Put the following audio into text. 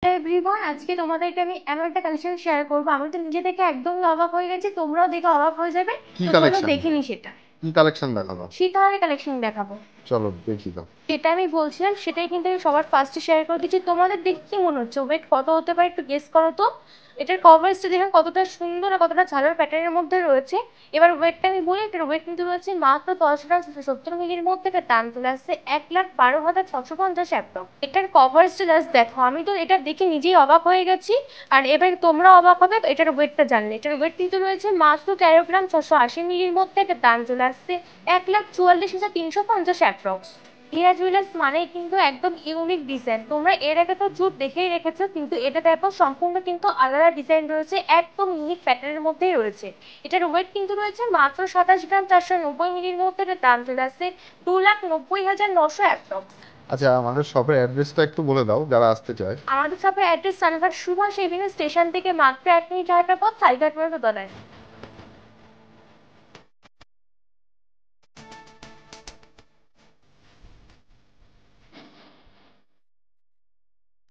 Everyone, আজকে তোমাদেরকে আমি এমন একটা কালেকশন শেয়ার করবো। আমি তো নিজে থেকে একদমই অবাক হয়ে গেছি, তোমরাও দেখে অবাক হয়ে যাবে। কি তো চলো কালেকশন? দেখে নি সেটা। কি কালেকশন দেখাবো? শীতকালের কালেকশন দেখাবো। চলো দেখি তো। যেটা আমি বলছিলাম সেটাই কিন্তু আমি সবার ফার্স্টে শেয়ার করে দিচ্ছি। তোমাদের দেখে কি মনে হচ্ছে ওয়েট কত হতে পারে একটু গেস করো তো। এটার কভারেজটা দেখেন কতটা সুন্দর আর কতটা ঝালার প্যাটার্নের মধ্যে রয়েছে। এবার ওয়েটটা আমি বলি, এটার ওয়েট কিন্তু রয়েছে মাত্র 10 গ্রাম 70 মিলির মধ্যে। এটা দাম চলে আসছে 1,12,650 একদম। এটার কভারেজটা জাস্ট দেখো, আমি তো এটা দেখে নিজেই অবাক হয়ে গেছি। আর এবার তোমরা অবাক হবে এটার ওয়েটটা জানলে। এটার ওয়েট কিন্তু রয়েছে মাত্র 13 গ্রাম 680 মিলির মধ্যে। এটা দাম চলে আসছে 1,44,350 অ্যাপ্রক্স। হীরা জুয়েলার্স মানেই কিন্তু একদম ইউনিক ডিজাইন। তোমরা এর আগে তো জুট দেখেই রেখেছো, কিন্তু এটা দেখো সম্পূর্ণ কিন্তু আলাদা ডিজাইন রয়েছে, একদম ইউনিক প্যাটার্নের মধ্যেই রয়েছে। এটার ওয়েট কিন্তু রয়েছে মাত্র 27 গ্রাম 490 মিলির মধ্যে। এটার দাম চলে আসছে 2,90,900 অ্যাপ্রক্স। আচ্ছা, আমাদের শপের অ্যাড্রেসটা একটু বলে দাও যারা আসতে চায়। আমাদের শপের address Ranaghat Subhash avenue station থেকে মাত্র 1 মিনিট হাঁটা পথ, সাইঘাট পর্যন্ত দাঁড়ায়।